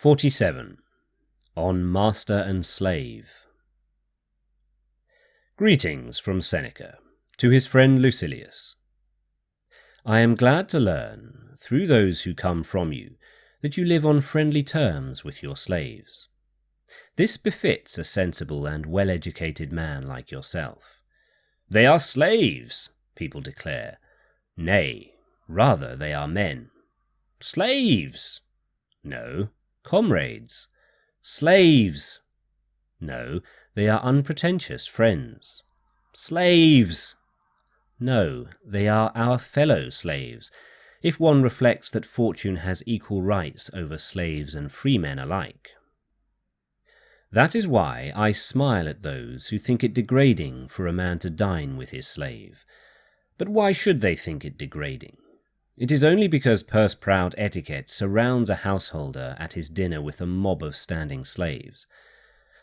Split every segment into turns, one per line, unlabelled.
47. On Master and Slave. Greetings from Seneca, to his friend Lucilius. I am glad to learn, through those who come from you, that you live on friendly terms with your slaves. This befits a sensible and well-educated man like yourself. They are slaves, people declare. Nay, rather they are men. Slaves! No, comrades. Slaves! No, they are unpretentious friends. Slaves! No, they are our fellow slaves, if one reflects that fortune has equal rights over slaves and freemen alike. That is why I smile at those who think it degrading for a man to dine with his slave. But why should they think it degrading? It is only because purse-proud etiquette surrounds a householder at his dinner with a mob of standing slaves.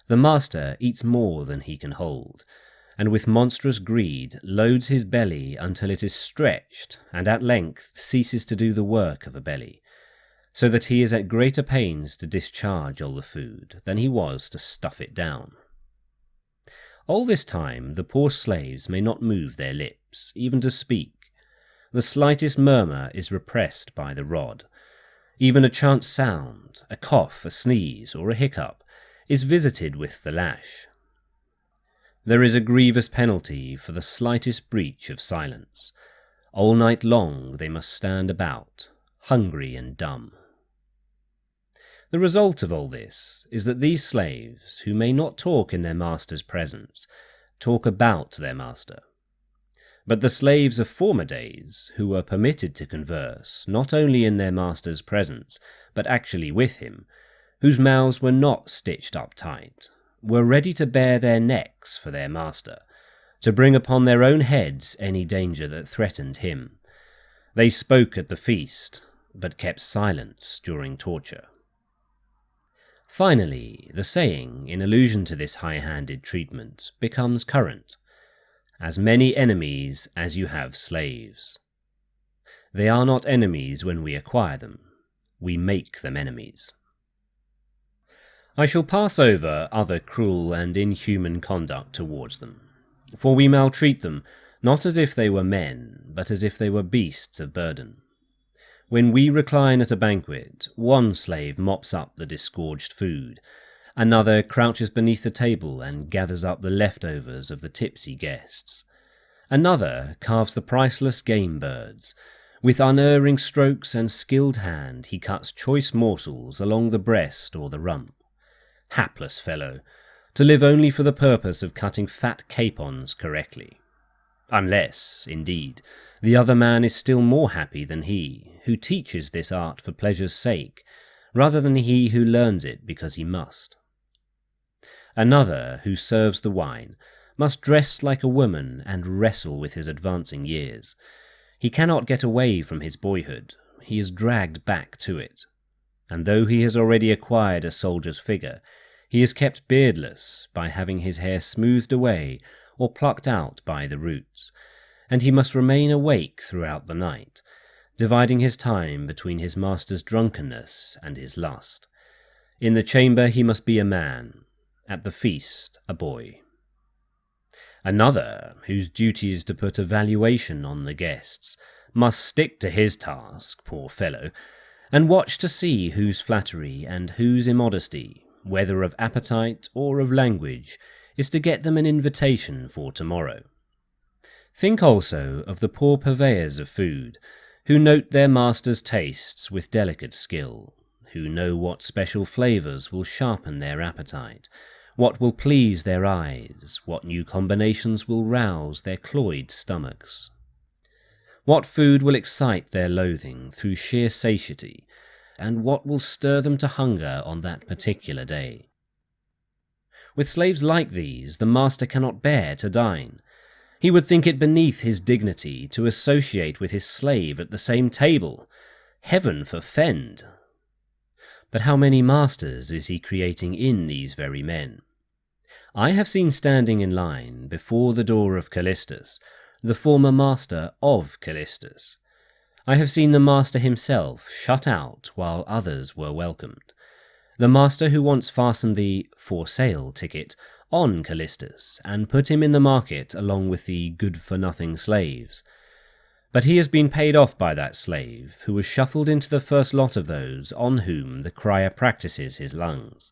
The master eats more than he can hold, and with monstrous greed loads his belly until it is stretched and at length ceases to do the work of a belly, so that he is at greater pains to discharge all the food than he was to stuff it down. All this time the poor slaves may not move their lips, even to speak. The slightest murmur is repressed by the rod. Even a chance sound, a cough, a sneeze, or a hiccup, is visited with the lash. There is a grievous penalty for the slightest breach of silence. All night long they must stand about, hungry and dumb. The result of all this is that these slaves, who may not talk in their master's presence, talk about their master. But the slaves of former days, who were permitted to converse not only in their master's presence, but actually with him, whose mouths were not stitched up tight, were ready to bare their necks for their master, to bring upon their own heads any danger that threatened him. They spoke at the feast, but kept silence during torture. Finally, the saying, in allusion to this high-handed treatment, becomes current: as many enemies as you have slaves. They are not enemies when we acquire them. We make them enemies. I shall pass over other cruel and inhuman conduct towards them, for we maltreat them not as if they were men, but as if they were beasts of burden. When we recline at a banquet, one slave mops up the disgorged food, another crouches beneath the table and gathers up the leftovers of the tipsy guests. Another carves the priceless game birds. With unerring strokes and skilled hand he cuts choice morsels along the breast or the rump. Hapless fellow, to live only for the purpose of cutting fat capons correctly. Unless, indeed, the other man is still more happy than he, who teaches this art for pleasure's sake, rather than he who learns it because he must. Another, who serves the wine, must dress like a woman and wrestle with his advancing years. He cannot get away from his boyhood, he is dragged back to it. And though he has already acquired a soldier's figure, he is kept beardless by having his hair smoothed away or plucked out by the roots, and he must remain awake throughout the night, dividing his time between his master's drunkenness and his lust. In the chamber he must be a man, at the feast a boy. Another, whose duty is to put a valuation on the guests, must stick to his task, poor fellow, and watch to see whose flattery and whose immodesty, whether of appetite or of language, is to get them an invitation for tomorrow. Think also of the poor purveyors of food, who note their master's tastes with delicate skill, who know what special flavours will sharpen their appetite, what will please their eyes, what new combinations will rouse their cloyed stomachs. What food will excite their loathing through sheer satiety, and what will stir them to hunger on that particular day? With slaves like these, the master cannot bear to dine. He would think it beneath his dignity to associate with his slave at the same table. Heaven forfend! But how many masters is he creating in these very men? I have seen standing in line before the door of Callistus the former master of Callistus. I have seen the master himself shut out while others were welcomed. the master who once fastened the "for sale" ticket on Callistus and put him in the market along with the good-for-nothing slaves. But he has been paid off by that slave, who was shuffled into the first lot of those on whom the crier practices his lungs.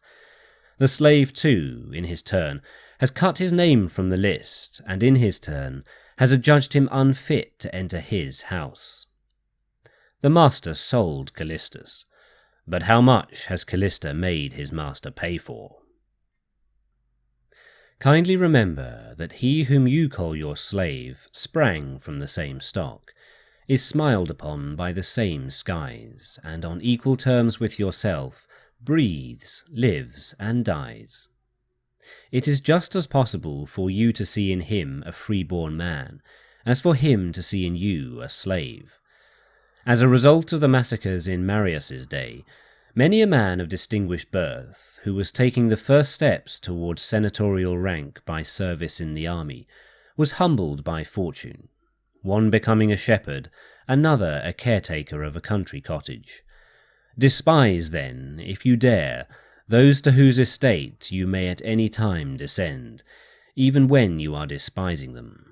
The slave, too, in his turn, has cut his name from the list, and in his turn has adjudged him unfit to enter his house. The master sold Callistus, but how much has Callista made his master pay for? Kindly remember that he whom you call your slave sprang from the same stock, is smiled upon by the same skies, and on equal terms with yourself breathes, lives, and dies. It is just as possible for you to see in him a free-born man, as for him to see in you a slave. As a result of the massacres in Marius's day, many a man of distinguished birth, who was taking the first steps towards senatorial rank by service in the army, was humbled by fortune, one becoming a shepherd, another a caretaker of a country cottage. Despise, then, if you dare, those to whose estate you may at any time descend, even when you are despising them.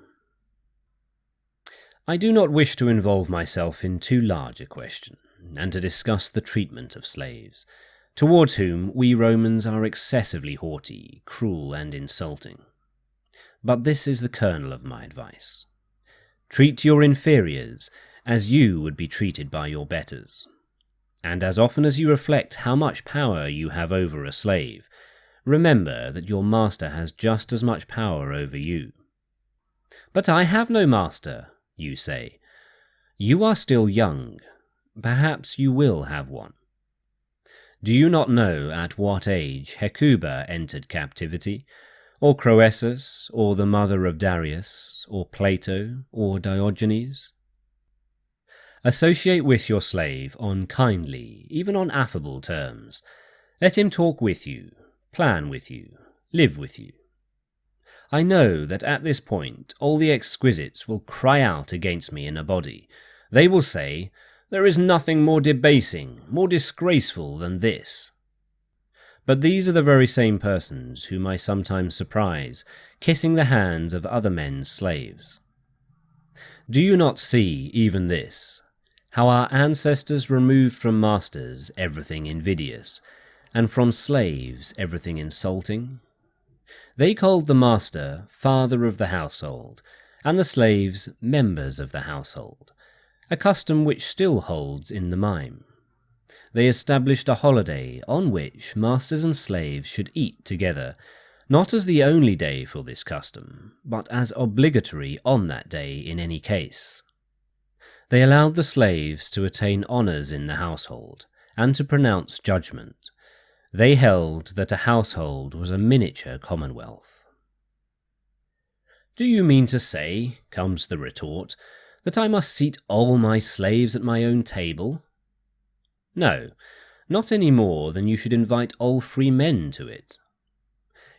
I do not wish to involve myself in too large a question, and to discuss the treatment of slaves, towards whom we Romans are excessively haughty, cruel, and insulting. But this is the kernel of my advice. Treat your inferiors as you would be treated by your betters. And as often as you reflect how much power you have over a slave, remember that your master has just as much power over you. But I have no master, you say. You are still young. Perhaps you will have one. Do you not know at what age Hecuba entered captivity, or Croesus, or the mother of Darius, or Plato, or Diogenes? Associate with your slave on kindly, even on affable terms. Let him talk with you, plan with you, live with you. I know that at this point all the exquisites will cry out against me in a body. They will say, "There is nothing more debasing, more disgraceful than this." But these are the very same persons whom I sometimes surprise kissing the hands of other men's slaves. Do you not see even this, how our ancestors removed from masters everything invidious, and from slaves everything insulting? They called the master father of the household, and the slaves members of the household, a custom which still holds in the mime. They established a holiday on which masters and slaves should eat together, not as the only day for this custom, but as obligatory on that day in any case. They allowed the slaves to attain honours in the household, and to pronounce judgment. They held that a household was a miniature commonwealth. "Do you mean to say," comes the retort, "that I must seat all my slaves at my own table?" No, not any more than you should invite all free men to it.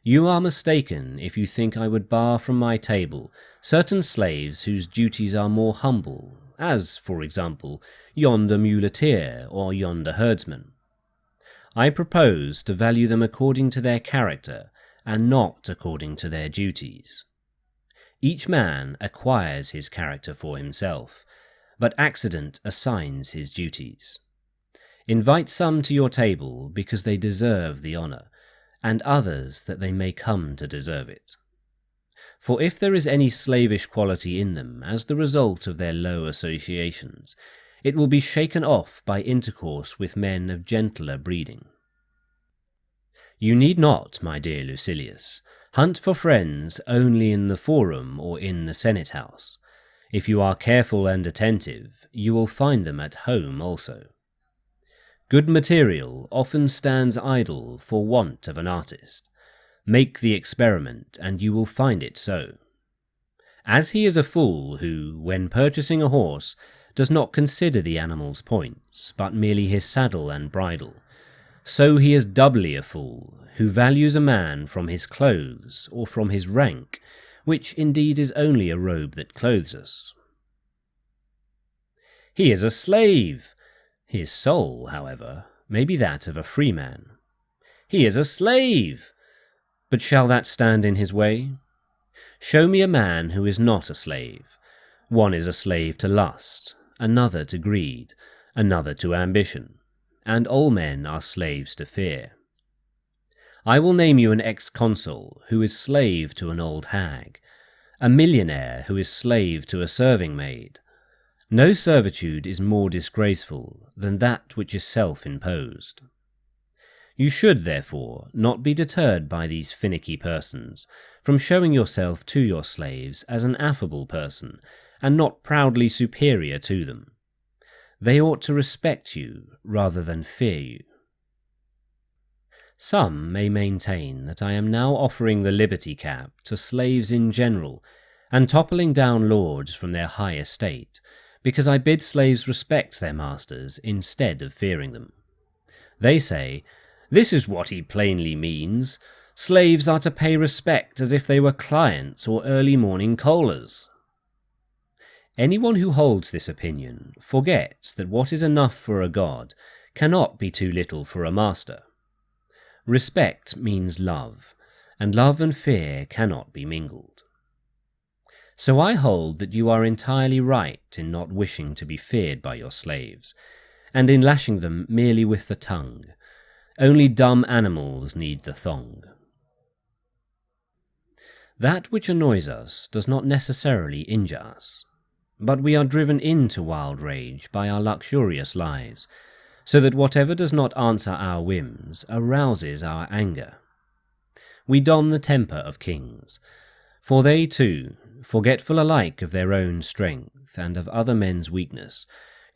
You are mistaken if you think I would bar from my table certain slaves whose duties are more humble, as, for example, yonder muleteer or yonder herdsman. I propose to value them according to their character, and not according to their duties. Each man acquires his character for himself, but accident assigns his duties. Invite some to your table because they deserve the honour, and others that they may come to deserve it. For if there is any slavish quality in them as the result of their low associations, it will be shaken off by intercourse with men of gentler breeding. You need not, my dear Lucilius, hunt for friends only in the forum or in the Senate house. If you are careful and attentive, you will find them at home also. Good material often stands idle for want of an artist. Make the experiment, and you will find it so. As he is a fool who, when purchasing a horse, does not consider the animal's points, but merely his saddle and bridle, so he is doubly a fool who values a man from his clothes or from his rank, which indeed is only a robe that clothes us. He is a slave. His soul, however, may be that of a free man. He is a slave! But shall that stand in his way? Show me a man who is not a slave. One is a slave to lust, another to greed, another to ambition, and all men are slaves to fear. I will name you an ex-consul who is slave to an old hag, a millionaire who is slave to a serving maid. No servitude is more disgraceful than that which is self-imposed. You should, therefore, not be deterred by these finicky persons from showing yourself to your slaves as an affable person, and not proudly superior to them. They ought to respect you rather than fear you. Some may maintain that I am now offering the liberty cap to slaves in general, and toppling down lords from their high estate, because I bid slaves respect their masters instead of fearing them. They say, "This is what he plainly means. Slaves are to pay respect as if they were clients or early morning callers." Anyone who holds this opinion forgets that what is enough for a god cannot be too little for a master. Respect means love, and love and fear cannot be mingled. So I hold that you are entirely right in not wishing to be feared by your slaves, and in lashing them merely with the tongue. Only dumb animals need the thong. That which annoys us does not necessarily injure us, but we are driven into wild rage by our luxurious lives, so that whatever does not answer our whims arouses our anger. We don the temper of kings, for they too, forgetful alike of their own strength and of other men's weakness,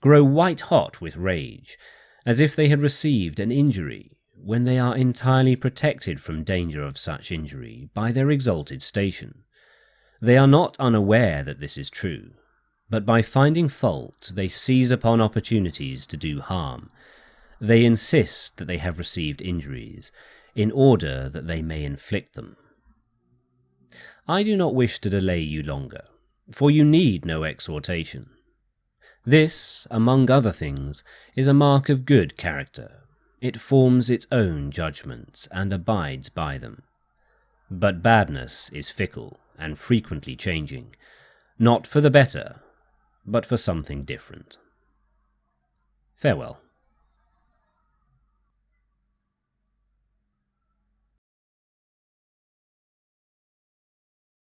grow white-hot with rage, as if they had received an injury, when they are entirely protected from danger of such injury by their exalted station. They are not unaware that this is true, but by finding fault they seize upon opportunities to do harm. They insist that they have received injuries, in order that they may inflict them. I do not wish to delay you longer, for you need no exhortation. This, among other things, is a mark of good character. It forms its own judgments and abides by them. But badness is fickle and frequently changing, not for the better, but for something different. Farewell.